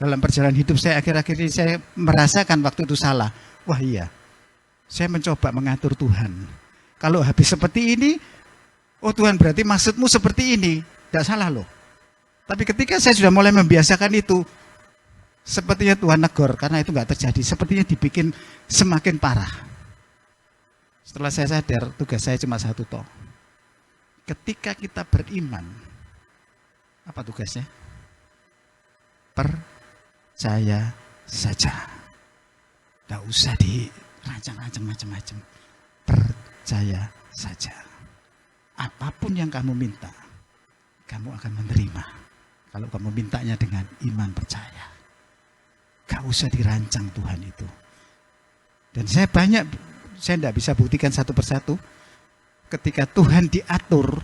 Dalam perjalanan hidup saya akhir-akhir ini saya merasakan waktu itu salah. Wah iya, saya mencoba mengatur Tuhan. Kalau habis seperti ini, oh Tuhan berarti maksudmu seperti ini. Tidak salah loh. Tapi ketika saya sudah mulai membiasakan itu, sepertinya Tuhan negor karena itu nggak terjadi. Sepertinya dibikin semakin parah. Setelah saya sadar, tugas saya cuma satu toh. Ketika kita beriman, apa tugasnya? percaya saja. Tidak usah dirancang-rancang macam-macam. Percaya saja. Apapun yang kamu minta, kamu akan menerima. Kalau kamu mintanya dengan iman percaya. Gak usah dirancang Tuhan itu. Dan saya tidak bisa buktikan satu persatu. Ketika Tuhan diatur,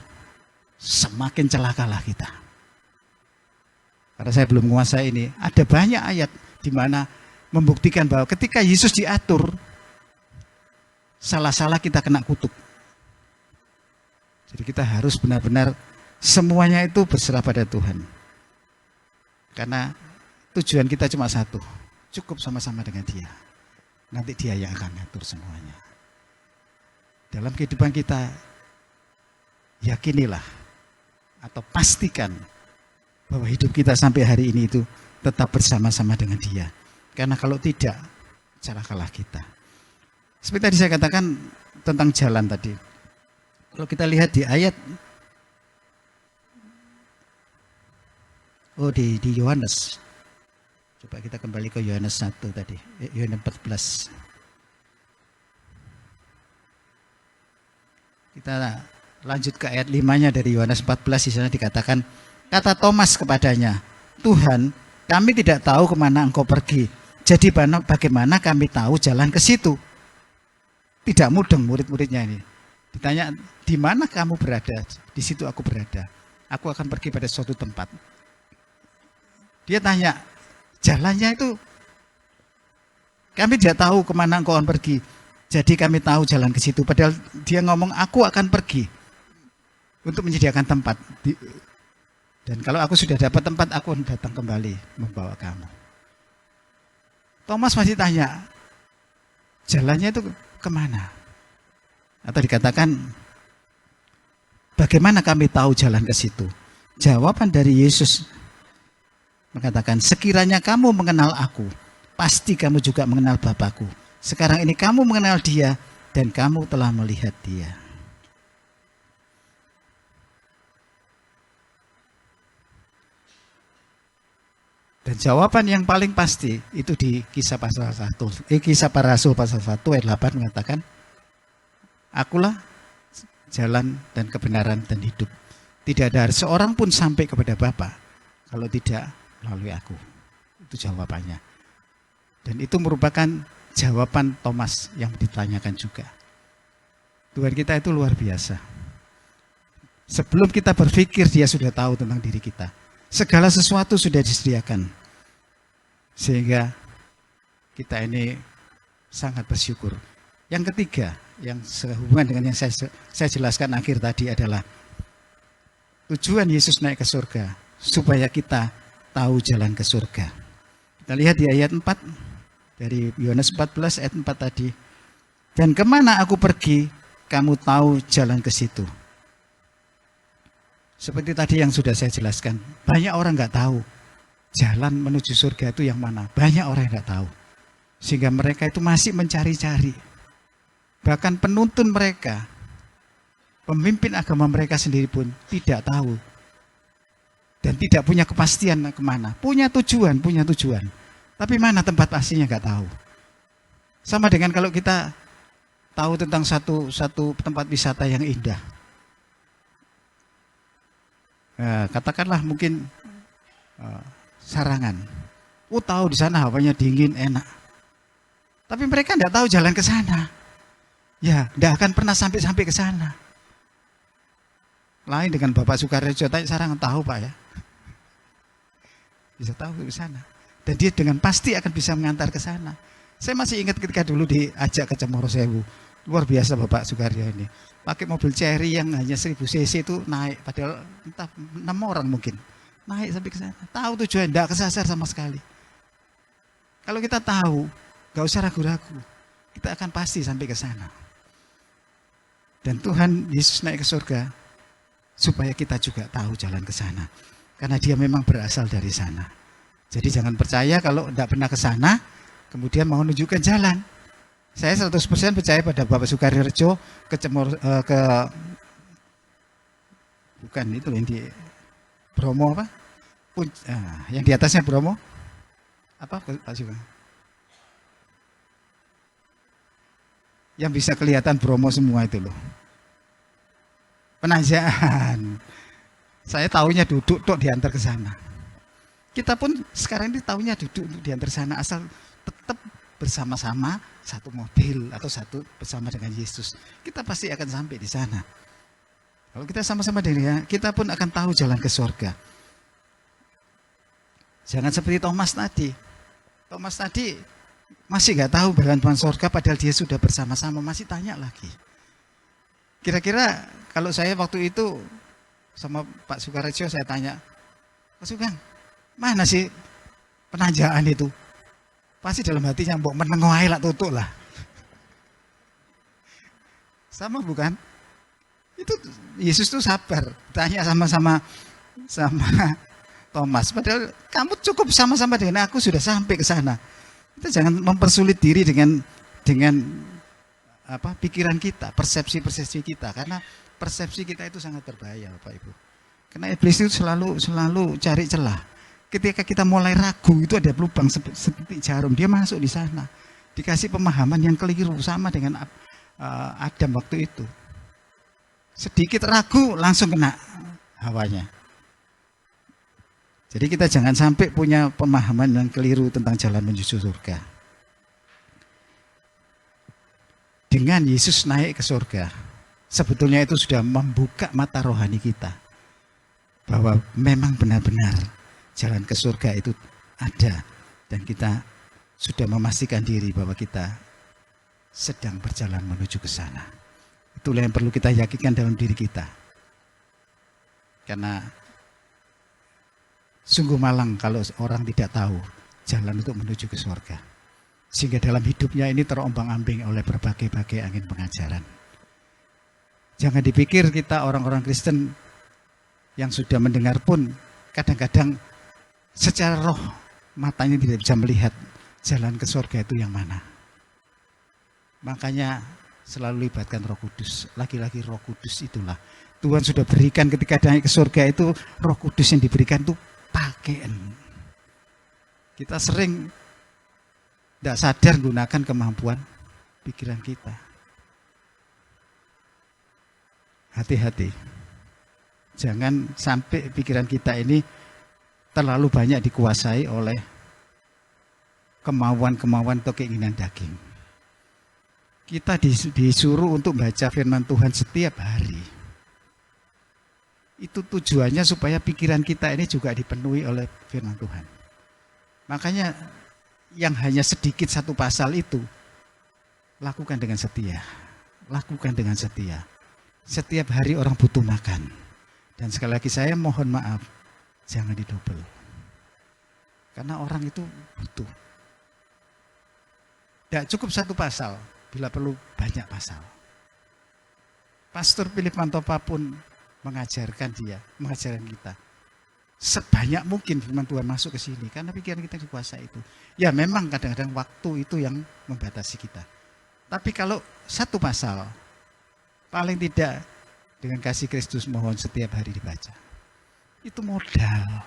semakin celakalah kita. Karena saya belum menguasai ini. Ada banyak ayat di mana membuktikan bahwa ketika Yesus diatur, salah-salah kita kena kutuk. Jadi kita harus benar-benar semuanya itu berserah pada Tuhan. Karena tujuan kita cuma satu, cukup sama-sama dengan Dia. Nanti Dia yang akan ngatur semuanya. Dalam kehidupan kita, yakinilah atau pastikan bahwa hidup kita sampai hari ini itu tetap bersama-sama dengan Dia. Karena kalau tidak, celakalah kita. Seperti tadi saya katakan tentang jalan tadi. Kalau kita lihat di ayat di Yohanes. Coba kita kembali ke Yohanes 1 tadi, Yohanes 14. Kita lanjut ke ayat 5-nya dari Yohanes 14, di sana dikatakan, kata Thomas kepadanya, Tuhan, kami tidak tahu kemana Engkau pergi. Jadi bagaimana kami tahu jalan ke situ? Tidak mudeng murid-muridnya ini. Ditanya, di mana kamu berada? Di situ aku berada. Aku akan pergi pada suatu tempat. Dia tanya, jalannya itu kami tidak tahu kemana Engkau akan pergi. Jadi kami tahu jalan ke situ. Padahal dia ngomong, aku akan pergi untuk menyediakan tempat. Dan kalau aku sudah dapat tempat, aku akan datang kembali membawa kamu. Thomas masih tanya, jalannya itu kemana? Atau dikatakan, bagaimana kami tahu jalan ke situ? Jawaban dari Yesus mengatakan, sekiranya kamu mengenal aku, pasti kamu juga mengenal Bapakku. Sekarang ini kamu mengenal Dia dan kamu telah melihat Dia. Dan jawaban yang paling pasti itu di Kisah pasal 1. Kisah para Rasul pasal 1 ayat 8 mengatakan, akulah jalan dan kebenaran dan hidup. Tidak ada seorang pun sampai kepada Bapa kalau tidak melalui aku. Itu jawabannya. Dan itu merupakan jawaban Thomas yang ditanyakan juga. Tuhan kita itu luar biasa. Sebelum kita berpikir, Dia sudah tahu tentang diri kita. Segala sesuatu sudah disediakan. Sehingga kita ini sangat bersyukur. Yang ketiga, yang sehubungan dengan yang saya jelaskan akhir tadi adalah tujuan Yesus naik ke surga supaya kita tahu jalan ke surga. Kita lihat di ayat 4 dari Yohanes 14 ayat 4 tadi. Dan kemana aku pergi, kamu tahu jalan ke situ. Seperti tadi yang sudah saya jelaskan, banyak orang nggak tahu jalan menuju surga itu yang mana. Banyak orang yang nggak tahu, sehingga mereka itu masih mencari-cari. Bahkan penuntun mereka, pemimpin agama mereka sendiri pun tidak tahu dan tidak punya kepastian kemana. Punya tujuan, tapi mana tempat pastinya nggak tahu. Sama dengan kalau kita tahu tentang satu tempat wisata yang indah. Katakanlah mungkin Sarangan. Tahu di sana hawanya dingin, enak. Tapi mereka tidak tahu jalan ke sana. Ya, tidak akan pernah sampai ke sana. Lain dengan Bapak Sukarrejo, tanya Sarangan, tahu Pak ya? Bisa tahu ke sana. Dan dia dengan pasti akan bisa mengantar ke sana. Saya masih ingat ketika dulu diajak ke Cemoro Sewu. Luar biasa Bapak Sukaryo ini. Pakai mobil Cherry yang hanya 1000 cc itu naik. Padahal entah 6 orang mungkin. Naik sampai ke sana. Tahu tujuan, tidak kesasar sama sekali. Kalau kita tahu, gak usah ragu-ragu. Kita akan pasti sampai ke sana. Dan Tuhan Yesus naik ke surga supaya kita juga tahu jalan ke sana. Karena Dia memang berasal dari sana. Jadi jangan percaya kalau tidak pernah ke sana, kemudian mau menunjukkan jalan. Saya 100% percaya pada Bapak Sukarrejo bukan itu yang di Bromo apa? Yang di atasnya Bromo. Apa Pak Sugeng? Yang bisa kelihatan Bromo semua itu loh. Penajaan. Saya taunya duduk tok diantar ke sana. Kita pun sekarang ini taunya duduk untuk diantar sana asal tetap bersama-sama satu mobil atau satu bersama dengan Yesus. Kita pasti akan sampai di sana. Kalau kita sama-sama dengan dia, kita pun akan tahu jalan ke surga. Jangan seperti Thomas tadi. Thomas tadi masih nggak tahu jalan surga padahal dia sudah bersama-sama, masih tanya lagi. Kira-kira kalau saya waktu itu sama Pak Sukarejo saya tanya, Pak Sugeng, mana sih penajaan itu? Pasti dalam hatinya mbok menengo ae lak tutuk lah. Sama bukan? Itu Yesus tuh sabar, tanya sama Thomas. Padahal kamu cukup sama-sama dengan aku sudah sampai ke sana. Kita jangan mempersulit diri dengan apa pikiran kita, persepsi kita, karena persepsi kita itu sangat berbahaya, Bapak Ibu. Karena iblis itu selalu cari celah. Ketika kita mulai ragu itu ada lubang seperti jarum, dia masuk di sana. Dikasih pemahaman yang keliru sama dengan Adam waktu itu. Sedikit ragu langsung kena hawanya. Jadi kita jangan sampai punya pemahaman yang keliru tentang jalan menuju surga. Dengan Yesus naik ke surga, sebetulnya itu sudah membuka mata rohani kita. Bahwa memang benar-benar jalan ke surga itu ada. Dan kita sudah memastikan diri bahwa kita sedang berjalan menuju ke sana. Itulah yang perlu kita yakinkan dalam diri kita. Karena sungguh malang kalau orang tidak tahu jalan untuk menuju ke surga. Sehingga dalam hidupnya ini terombang-ambing oleh berbagai-bagai angin pengajaran. Jangan dipikir kita orang-orang Kristen yang sudah mendengar pun kadang-kadang secara roh matanya tidak bisa melihat jalan ke surga itu yang mana. Makanya selalu libatkan Roh Kudus. Lagi-lagi Roh Kudus itulah Tuhan sudah berikan ketika naik ke surga itu, Roh Kudus yang diberikan itu pakaian. Kita sering tidak sadar gunakan kemampuan pikiran kita. Hati-hati. Jangan sampai pikiran kita ini terlalu banyak dikuasai oleh kemauan-kemauan atau keinginan daging. Kita disuruh untuk baca firman Tuhan setiap hari. Itu tujuannya supaya pikiran kita ini juga dipenuhi oleh firman Tuhan. Makanya yang hanya sedikit satu pasal itu, lakukan dengan setia. Lakukan dengan setia. Setiap hari orang butuh makan. Dan sekali lagi saya mohon maaf, jangan didobel. Karena orang itu butuh. Tidak cukup satu pasal, bila perlu banyak pasal. Pastor Philip Mantopa pun mengajarkan kita. Sebanyak mungkin firman Tuhan masuk ke sini, karena pikiran kita dikuasai itu. Ya memang kadang-kadang waktu itu yang membatasi kita. Tapi kalau satu pasal, paling tidak dengan kasih Kristus mohon setiap hari dibaca. Itu modal.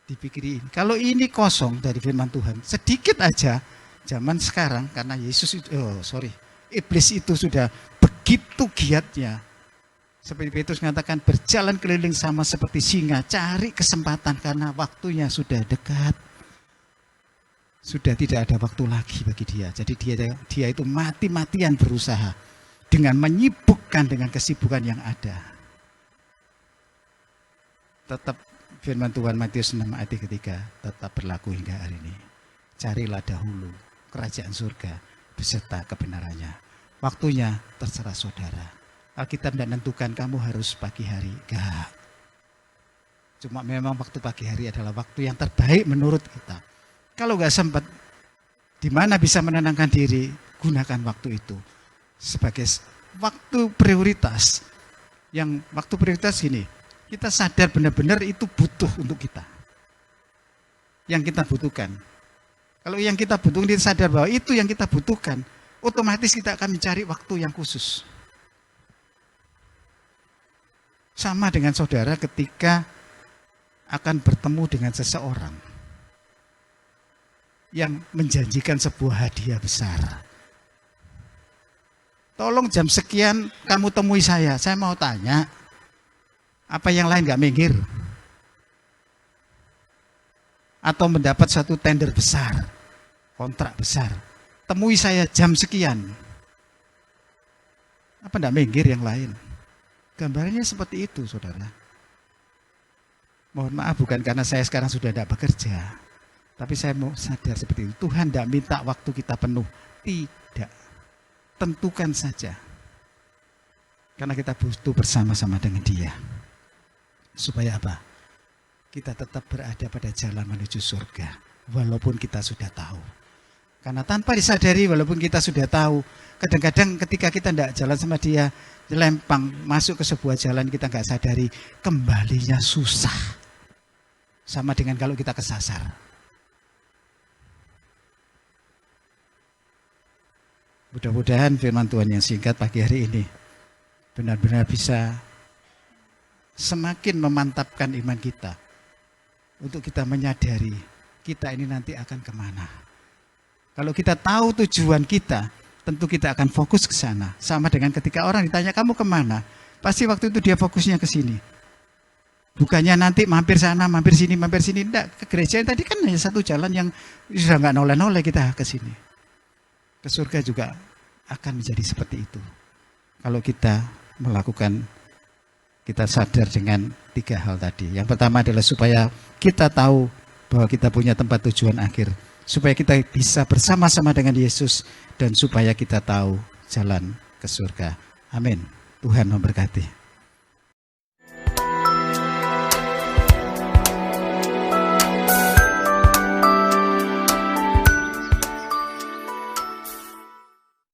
Dipikirin. Kalau ini kosong dari firman Tuhan, sedikit aja zaman sekarang karena iblis itu sudah begitu giatnya. Seperti Petrus mengatakan berjalan keliling sama seperti singa, cari kesempatan karena waktunya sudah dekat. Sudah tidak ada waktu lagi bagi dia. Jadi dia itu mati-matian berusaha dengan menyibukkan dengan kesibukan yang ada. Tetap firman Tuhan Matius 6 ayat 3 tetap berlaku hingga hari ini. Carilah dahulu kerajaan surga beserta kebenarannya. Waktunya terserah saudara. Alkitab tidak menentukan kamu harus pagi hari. Enggak. Cuma memang waktu pagi hari adalah waktu yang terbaik menurut kita. Kalau enggak sempat, di mana bisa menenangkan diri, gunakan waktu itu sebagai waktu prioritas. Yang waktu prioritas ini, kita sadar benar-benar itu butuh untuk kita. Yang kita butuhkan. Kalau yang kita butuhkan, kita sadar bahwa itu yang kita butuhkan, otomatis kita akan mencari waktu yang khusus. Sama dengan saudara ketika akan bertemu dengan seseorang. yang menjanjikan sebuah hadiah besar. Tolong jam sekian kamu temui saya mau tanya, apa yang lain gak minggir? Atau mendapat satu tender besar, kontrak besar, temui saya jam sekian. Apa enggak minggir yang lain? Gambarnya seperti itu, saudara. Mohon maaf, bukan karena saya sekarang sudah tidak bekerja, tapi saya mau sadar seperti itu. Tuhan tidak minta waktu kita penuh. Tidak. Tentukan saja. Karena kita butuh bersama-sama dengan Dia. Supaya apa? Kita tetap berada pada jalan menuju surga. Walaupun kita sudah tahu. Karena tanpa disadari, walaupun kita sudah tahu, kadang-kadang ketika kita tidak jalan sama Dia, lempang masuk ke sebuah jalan kita nggak sadari, kembalinya susah. Sama dengan kalau kita kesasar. Mudah-mudahan firman Tuhan yang singkat pagi hari ini benar-benar bisa semakin memantapkan iman kita. Untuk kita menyadari kita ini nanti akan kemana. Kalau kita tahu tujuan kita, tentu kita akan fokus ke sana. Sama dengan ketika orang ditanya kamu kemana, pasti waktu itu dia fokusnya ke sini. Bukannya nanti mampir sana, mampir sini. Enggak, ke gereja tadi kan hanya satu jalan yang sudah nggak noleh-noleh kita ke sini. Ke surga juga akan menjadi seperti itu. Kalau kita melakukan, kita sadar dengan 3 hal tadi. Yang pertama adalah supaya kita tahu bahwa kita punya tempat tujuan akhir. Supaya kita bisa bersama-sama dengan Yesus dan supaya kita tahu jalan ke surga. Amin. Tuhan memberkati.